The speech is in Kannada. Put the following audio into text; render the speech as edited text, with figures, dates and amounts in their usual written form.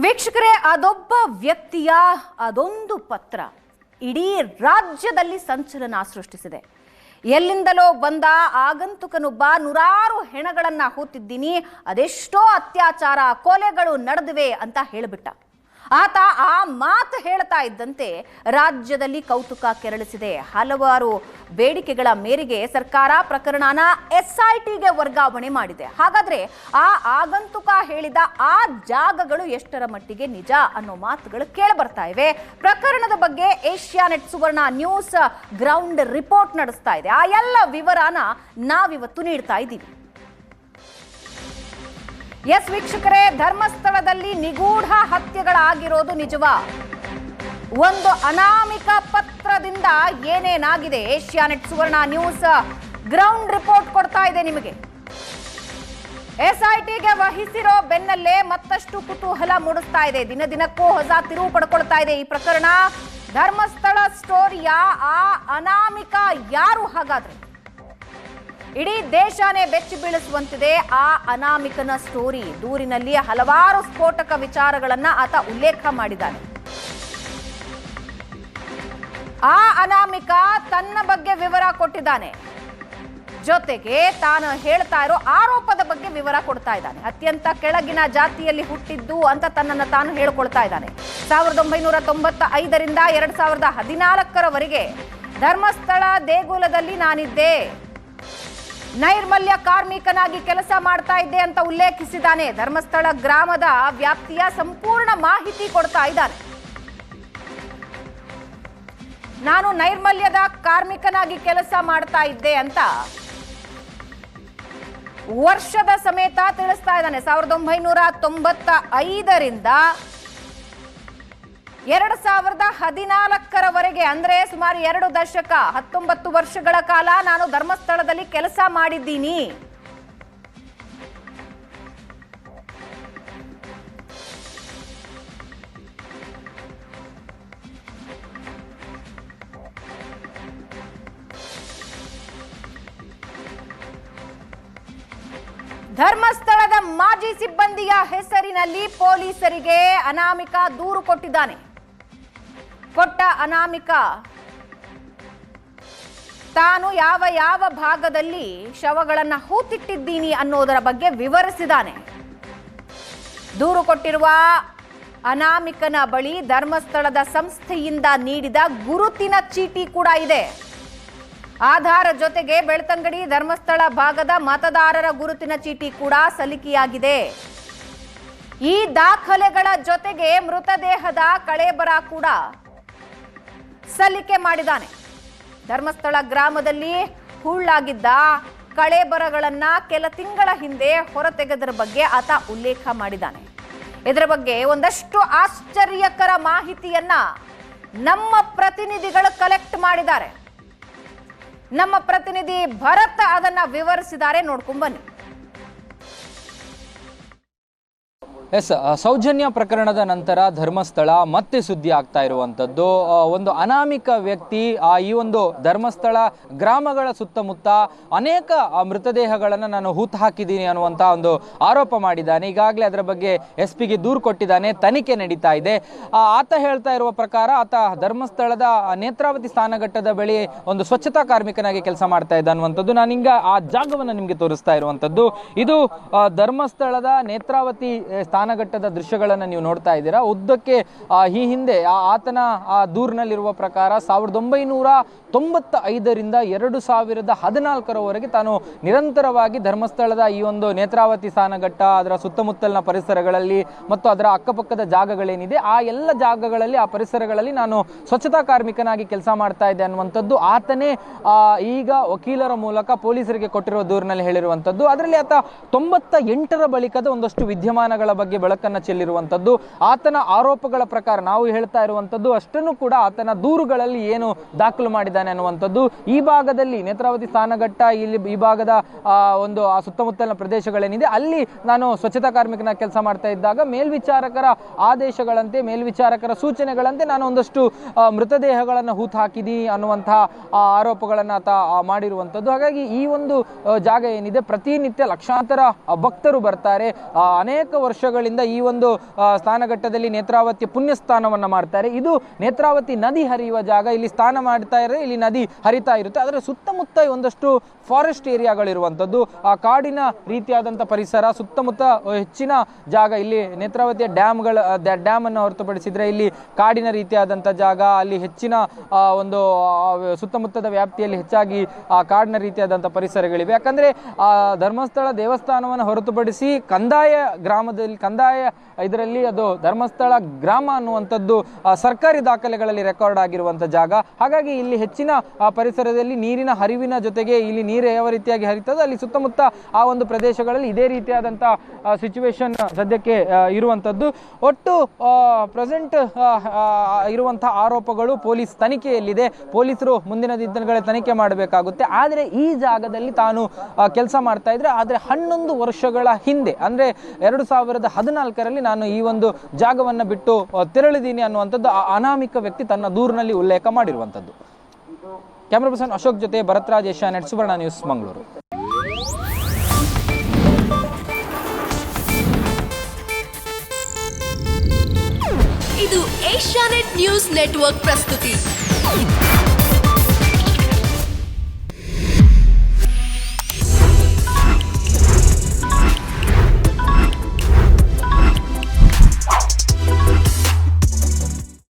ವೀಕ್ಷಕರೇ, ಅದೊಬ್ಬ ವ್ಯಕ್ತಿಯ ಅದೊಂದು ಪತ್ರ ಇಡೀ ರಾಜ್ಯದಲ್ಲಿ ಸಂಚಲನ ಸೃಷ್ಟಿಸಿದೆ. ಎಲ್ಲಿಂದಲೋ ಬಂದ ಆಗಂತುಕನೊಬ್ಬ ನೂರಾರು ಹೆಣಗಳನ್ನ ಹೂತಿದ್ದೀನಿ, ಅದೆಷ್ಟೋ ಅತ್ಯಾಚಾರ ಕೊಲೆಗಳು ನಡೆದಿವೆ ಅಂತ ಹೇಳಿಬಿಟ್ಟ. ಆತ ಆ ಮಾತು ಹೇಳ್ತಾ ಇದ್ದಂತೆ ರಾಜ್ಯದಲ್ಲಿ ಕೌತುಕ ಕೆರಳಿಸಿದೆ. ಹಲವಾರು ಬೇಡಿಕೆಗಳ ಮೇರೆಗೆ ಸರ್ಕಾರ ಪ್ರಕರಣನ SITಗೆ ವರ್ಗಾವಣೆ ಮಾಡಿದೆ. ಹಾಗಾದ್ರೆ ಆ ಆಗಂತುಕ ಹೇಳಿದ ಆ ಜಾಗಗಳು ಎಷ್ಟರ ಮಟ್ಟಿಗೆ ನಿಜ ಅನ್ನೋ ಮಾತುಗಳು ಕೇಳಿ ಬರ್ತಾ ಇವೆ. ಪ್ರಕರಣದ ಬಗ್ಗೆ ಏಷ್ಯಾನೆಟ್ ಸುವರ್ಣ ನ್ಯೂಸ್ ಗ್ರೌಂಡ್ ರಿಪೋರ್ಟ್ ನಡೆಸ್ತಾ ಇದೆ. ಆ ಎಲ್ಲ ವಿವರನ ನಾವಿವತ್ತು ನೀಡ್ತಾ ಇದ್ದೀವಿ. ಎಸ್ ವೀಕ್ಷಕರೇ, ಧರ್ಮಸ್ಥಳದಲ್ಲಿ ನಿಗೂಢ ಹತ್ಯೆಗಳಾಗಿರೋದು ನಿಜವಾ? ಒಂದು ಅನಾಮಿಕ ಪತ್ರದಿಂದ ಏನೇನಾಗಿದೆ? ಏಷ್ಯಾನೆಟ್ ಸುವರ್ಣ ನ್ಯೂಸ್ ಗ್ರೌಂಡ್ ರಿಪೋರ್ಟ್ ಕೊಡ್ತಾ ಇದೆ ನಿಮಗೆ. SITಗೆ ವಹಿಸಿರೋ ಬೆನ್ನಲ್ಲೇ ಮತ್ತಷ್ಟು ಕುತೂಹಲ ಮೂಡಿಸ್ತಾ ಇದೆ. ದಿನ ದಿನಕ್ಕೂ ಹೊಸ ತಿರುವು ಪಡ್ಕೊಳ್ತಾ ಇದೆ ಈ ಪ್ರಕರಣ. ಧರ್ಮಸ್ಥಳ ಸ್ಟೋರಿಯ ಆ ಅನಾಮಿಕ ಯಾರು ಹಾಗಾದ್ರೆ? ಇಡೀ ದೇಶನೇ ಬೆಚ್ಚಿ ಬೀಳಿಸುವಂತಿದೆ ಆ ಅನಾಮಿಕನ ಸ್ಟೋರಿ. ದೂರಿನಲ್ಲಿ ಹಲವಾರು ಸ್ಫೋಟಕ ವಿಚಾರಗಳನ್ನ ಆತ ಉಲ್ಲೇಖ ಮಾಡಿದ್ದಾನೆ. ಆ ಅನಾಮಿಕ ತನ್ನ ಬಗ್ಗೆ ವಿವರ ಕೊಟ್ಟಿದ್ದಾನೆ, ಜೊತೆಗೆ ತಾನು ಹೇಳ್ತಾ ಇರೋ ಆರೋಪದ ಬಗ್ಗೆ ವಿವರ ಕೊಡ್ತಾ ಇದ್ದಾನೆ. ಅತ್ಯಂತ ಕೆಳಗಿನ ಜಾತಿಯಲ್ಲಿ ಹುಟ್ಟಿದ್ದು ಅಂತ ತನ್ನನ್ನು ತಾನು ಹೇಳ್ಕೊಳ್ತಾ ಇದ್ದಾನೆ. 1995ರಿಂದ 2014ರವರೆಗೆ ಧರ್ಮಸ್ಥಳ ದೇಗುಲದಲ್ಲಿ ನಾನಿದ್ದೆ, ನೈರ್ಮಲ್ಯ ಕಾರ್ಮಿಕನಾಗಿ ಕೆಲಸ ಮಾಡ್ತಾ ಇದ್ದೆ ಅಂತ ಉಲ್ಲೇಖಿಸಿದ್ದಾನೆ. ಧರ್ಮಸ್ಥಳ ಗ್ರಾಮದ ವ್ಯಾಪ್ತಿಯ ಸಂಪೂರ್ಣ ಮಾಹಿತಿ ಕೊಡ್ತಾ ಇದ್ದಾನೆ. ನಾನು ನೈರ್ಮಲ್ಯದ ಕಾರ್ಮಿಕನಾಗಿ ಕೆಲಸ ಮಾಡ್ತಾ ಇದ್ದೆ ಅಂತ ವರ್ಷದ ಸಮೇತ ತಿಳಿಸ್ತಾ ಇದ್ದಾನೆ. 1995ರಿಂದ 2014ರವರೆಗೆ ಅಂದ್ರೆ ಸುಮಾರು 2 ದಶಕ 19 ವರ್ಷಗಳ ಕಾಲ ನಾನು ಧರ್ಮಸ್ಥಳದಲ್ಲಿ ಕೆಲಸ ಮಾಡಿದ್ದೀನಿ. ಧರ್ಮಸ್ಥಳದ ಮಾಜಿ ಸಿಬ್ಬಂದಿಯ ಹೆಸರಿನಲ್ಲಿ ಪೊಲೀಸರಿಗೆ ಅನಾಮಿಕ ದೂರು ಕೊಟ್ಟಿದ್ದಾನೆ. ಕೊಟ್ಟ ಅನಾಮಿಕ ತಾನು ಯಾವ ಯಾವ ಭಾಗದಲ್ಲಿ ಶವಗಳನ್ನು ಹೂತಿಟ್ಟಿದ್ದೀನಿ ಅನ್ನೋದರ ಬಗ್ಗೆ ವಿವರಿಸಿದ್ದಾನೆ. ದೂರು ಕೊಟ್ಟಿರುವ ಅನಾಮಿಕನ ಬಳಿ ಧರ್ಮಸ್ಥಳದ ಸಂಸ್ಥೆಯಿಂದ ನೀಡಿದ ಗುರುತಿನ ಚೀಟಿ ಕೂಡ ಇದೆ. ಆಧಾರ ಜೊತೆಗೆ ಬೆಳ್ತಂಗಡಿ ಧರ್ಮಸ್ಥಳ ಭಾಗದ ಮತದಾರರ ಗುರುತಿನ ಚೀಟಿ ಕೂಡ ಸಲ್ಲಿಕೆಯಾಗಿದೆ. ಈ ದಾಖಲೆಗಳ ಜೊತೆಗೆ ಮೃತದೇಹದ ಕಳೇಬರ ಕೂಡ ಸಲ್ಲಿಕೆ ಮಾಡಿದ್ದಾನೆ. ಧರ್ಮಸ್ಥಳ ಗ್ರಾಮದಲ್ಲಿ ಹೂಳಾಗಿದ್ದ ಕಳೇಬರಗಳನ್ನ ಕೆಲ ತಿಂಗಳ ಹಿಂದೆ ಹೊರತೆಗೆದರ ಬಗ್ಗೆ ಆತ ಉಲ್ಲೇಖ ಮಾಡಿದ್ದಾನೆ. ಇದರ ಬಗ್ಗೆ ಒಂದಷ್ಟು ಆಶ್ಚರ್ಯಕರ ಮಾಹಿತಿಯನ್ನ ನಮ್ಮ ಪ್ರತಿನಿಧಿಗಳು ಕಲೆಕ್ಟ್ ಮಾಡಿದ್ದಾರೆ. ನಮ್ಮ ಪ್ರತಿನಿಧಿ ಭರತ್ ಅದನ್ನ ವಿವರಿಸಿದ್ದಾರೆ, ನೋಡ್ಕೊಂಡ್ ಬನ್ನಿ. ಸೌಜನ್ಯ ಪ್ರಕರಣದ ನಂತರ ಧರ್ಮಸ್ಥಳ ಮತ್ತೆ ಸುದ್ದಿ ಆಗ್ತಾ ಇರುವಂಥದ್ದು. ಒಂದು ಅನಾಮಿಕ ವ್ಯಕ್ತಿ ಈ ಒಂದು ಧರ್ಮಸ್ಥಳ ಗ್ರಾಮಗಳ ಸುತ್ತಮುತ್ತ ಅನೇಕ ಮೃತದೇಹಗಳನ್ನು ನಾನು ಹೂತು ಹಾಕಿದ್ದೀನಿ ಅನ್ನುವಂಥ ಒಂದು ಆರೋಪ ಮಾಡಿದ್ದಾನೆ. ಈಗಾಗಲೇ ಅದರ ಬಗ್ಗೆ SP ಗೆ ದೂರು ಕೊಟ್ಟಿದ್ದಾನೆ, ತನಿಖೆ ನಡೀತಾ ಇದೆ. ಆತ ಹೇಳ್ತಾ ಇರುವ ಪ್ರಕಾರ ಆತ ಧರ್ಮಸ್ಥಳದ ನೇತ್ರಾವತಿ ಸ್ನಾನಘಟ್ಟದ ಬಳಿ ಒಂದು ಸ್ವಚ್ಛತಾ ಕಾರ್ಮಿಕನಾಗಿ ಕೆಲಸ ಮಾಡ್ತಾ ಇದ್ದ ಅನ್ನುವಂಥದ್ದು. ನಾನೀಗ ಆ ಜಾಗವನ್ನು ನಿಮಗೆ ತೋರಿಸ್ತಾ ಇರುವಂಥದ್ದು. ಇದು ಧರ್ಮಸ್ಥಳದ ನೇತ್ರಾವತಿ ಸ್ನಾನಘಟ್ಟದ ದೃಶ್ಯಗಳನ್ನು ನೀವು ನೋಡ್ತಾ ಇದ್ದೀರಾ. ಉದ್ದಕ್ಕೆ ಈ ಹಿಂದೆ ಆತನ ದೂರಿನಲ್ಲಿರುವ ಪ್ರಕಾರ 1995ರಿಂದ 2014ರವರೆಗೆ ತಾನು ನಿರಂತರವಾಗಿ ಧರ್ಮಸ್ಥಳದ ಈ ಒಂದು ನೇತ್ರಾವತಿ ಸ್ನಾನಘಟ್ಟ, ಅದರ ಸುತ್ತಮುತ್ತಲಿನ ಪರಿಸರಗಳಲ್ಲಿ ಮತ್ತು ಅದರ ಅಕ್ಕಪಕ್ಕದ ಜಾಗಗಳೇನಿದೆ ಆ ಎಲ್ಲ ಜಾಗಗಳಲ್ಲಿ, ಆ ಪರಿಸರಗಳಲ್ಲಿ ನಾನು ಸ್ವಚ್ಛತಾ ಕಾರ್ಮಿಕನಾಗಿ ಕೆಲಸ ಮಾಡ್ತಾ ಇದ್ದೆ ಅನ್ನುವಂಥದ್ದು ಆತನೇ ಈಗ ವಕೀಲರ ಮೂಲಕ ಪೊಲೀಸರಿಗೆ ಕೊಟ್ಟಿರುವ ದೂರಿನಲ್ಲಿ ಹೇಳಿರುವಂಥದ್ದು. ಅದರಲ್ಲಿ ಆತ 98ರ ಬಳಿಕದ ಒಂದಷ್ಟು ವಿದ್ಯಮಾನಗಳ ಬಗ್ಗೆ ಬೆಳಕನ್ನು ಚೆಲ್ಲಿರುವಂಥದ್ದು. ಆತನ ಆರೋಪಗಳ ಪ್ರಕಾರ ನಾವು ಹೇಳ್ತಾ ಇರುವಂಥದ್ದು ಅಷ್ಟನ್ನು ಕೂಡ ಆತನ ದೂರುಗಳಲ್ಲಿ ಏನು ದಾಖಲು ಮಾಡಿದ್ದಾನೆ ಅನ್ನುವಂಥದ್ದು. ಈ ಭಾಗದಲ್ಲಿ ನೇತ್ರಾವತಿ ಸ್ನಾನಘಟ್ಟ, ಇಲ್ಲಿ ಈ ಭಾಗದ ಒಂದು ಆ ಸುತ್ತಮುತ್ತಲಿನ ಪ್ರದೇಶಗಳೇನಿದೆ ಅಲ್ಲಿ ನಾನು ಸ್ವಚ್ಛತಾ ಕಾರ್ಮಿಕನ ಕೆಲಸ ಮಾಡ್ತಾ ಇದ್ದಾಗ ಮೇಲ್ವಿಚಾರಕರ ಆದೇಶಗಳಂತೆ, ಮೇಲ್ವಿಚಾರಕರ ಸೂಚನೆಗಳಂತೆ ನಾನು ಒಂದಷ್ಟು ಮೃತದೇಹಗಳನ್ನು ಹೂತು ಹಾಕಿದ್ದೀನಿ ಅನ್ನುವಂತಹ ಆರೋಪಗಳನ್ನು ಆತ ಮಾಡಿರುವಂಥದ್ದು. ಹಾಗಾಗಿ ಈ ಒಂದು ಜಾಗ ಏನಿದೆ ಪ್ರತಿನಿತ್ಯ ಲಕ್ಷಾಂತರ ಭಕ್ತರು ಬರ್ತಾರೆ. ಅನೇಕ ವರ್ಷಗಳ ವರ್ಷಗಳಿಂದ ಈ ಒಂದು ಸ್ನಾನಘಟ್ಟದಲ್ಲಿ ನೇತ್ರಾವತಿಯ ಪುಣ್ಯ ಸ್ನಾನವನ್ನು ಮಾಡ್ತಾರೆ. ಇದು ನೇತ್ರಾವತಿ ನದಿ ಹರಿಯುವ ಜಾಗ. ಇಲ್ಲಿ ಸ್ನಾನ ಮಾಡ್ತಾ ಇದ್ರೆ ಇಲ್ಲಿ ನದಿ ಹರಿತಾ ಇರುತ್ತೆ. ಅದರ ಸುತ್ತಮುತ್ತ ಒಂದಷ್ಟು ಫಾರೆಸ್ಟ್ ಏರಿಯಾಗಳಿರುವಂಥದ್ದು, ಆ ಕಾಡಿನ ರೀತಿಯಾದಂಥ ಪರಿಸರ, ಸುತ್ತಮುತ್ತ ಹೆಚ್ಚಿನ ಜಾಗ. ಇಲ್ಲಿ ನೇತ್ರಾವತಿಯ ಡ್ಯಾಮ್ ಅನ್ನು ಹೊರತುಪಡಿಸಿದ್ರೆ ಇಲ್ಲಿ ಕಾಡಿನ ರೀತಿಯಾದಂಥ ಜಾಗ, ಅಲ್ಲಿ ಹೆಚ್ಚಿನ ಒಂದು ಸುತ್ತಮುತ್ತದ ವ್ಯಾಪ್ತಿಯಲ್ಲಿ ಹೆಚ್ಚಾಗಿ ಕಾಡಿನ ರೀತಿಯಾದಂಥ ಪರಿಸರಗಳಿವೆ. ಯಾಕಂದ್ರೆ ಧರ್ಮಸ್ಥಳ ದೇವಸ್ಥಾನವನ್ನು ಹೊರತುಪಡಿಸಿ ಕಂದಾಯ ಇದರಲ್ಲಿ ಅದು ಧರ್ಮಸ್ಥಳ ಗ್ರಾಮ ಅನ್ನುವಂಥದ್ದು ಸರ್ಕಾರಿ ದಾಖಲೆಗಳಲ್ಲಿ ರೆಕಾರ್ಡ್ ಆಗಿರುವಂಥ ಜಾಗ. ಹಾಗಾಗಿ ಇಲ್ಲಿ ಹೆಚ್ಚಿನ ಪರಿಸರದಲ್ಲಿ ನೀರಿನ ಹರಿವಿನ ಜೊತೆಗೆ ಇಲ್ಲಿ ನೀರು ಯಾವ ರೀತಿಯಾಗಿ ಹರಿತದೋ ಅಲ್ಲಿ ಸುತ್ತಮುತ್ತ ಆ ಒಂದು ಪ್ರದೇಶಗಳಲ್ಲಿ ಇದೇ ರೀತಿಯಾದಂಥ ಸಿಚುವೇಶನ್ ಸದ್ಯಕ್ಕೆ ಇರುವಂಥದ್ದು. ಒಟ್ಟು ಪ್ರೆಸೆಂಟ್ ಇರುವಂಥ ಆರೋಪಗಳು ಪೊಲೀಸ್ ತನಿಖೆಯಲ್ಲಿದೆ. ಪೊಲೀಸರು ಮುಂದಿನ ದಿನಗಳಲ್ಲಿ ತನಿಖೆ ಮಾಡಬೇಕಾಗುತ್ತೆ. ಆದರೆ ಈ ಜಾಗದಲ್ಲಿ ತಾನು ಕೆಲಸ ಮಾಡ್ತಾ ಇದ್ರೆ, ಆದರೆ 11 ವರ್ಷಗಳ ಹಿಂದೆ ಅಂದರೆ 2014ರಲ್ಲಿ ನಾನು ಈ ಒಂದು ಜಾಗವನ್ನು ಬಿಟ್ಟು ತೆರಳಿದ್ದೀನಿ ಅನ್ನುವಂಥದ್ದು ಅನಾಮಿಕ ವ್ಯಕ್ತಿ ತನ್ನ ದೂರಿನಲ್ಲಿ ಉಲ್ಲೇಖ ಮಾಡಿರುವಂಥದ್ದು. ಕ್ಯಾಮರಾ ಪರ್ಸನ್ ಅಶೋಕ್ ಜೊತೆ ಭರತ್ರಾಜ್, ಏಷ್ಯಾನೆಟ್ ಸುವರ್ಣ ನ್ಯೂಸ್, ಮಂಗಳೂರು. ಇದು ಏಷ್ಯಾನೆಟ್ ನ್ಯೂಸ್ ನೆಟ್ವರ್ಕ್ ಪ್ರಸ್ತುತಿ.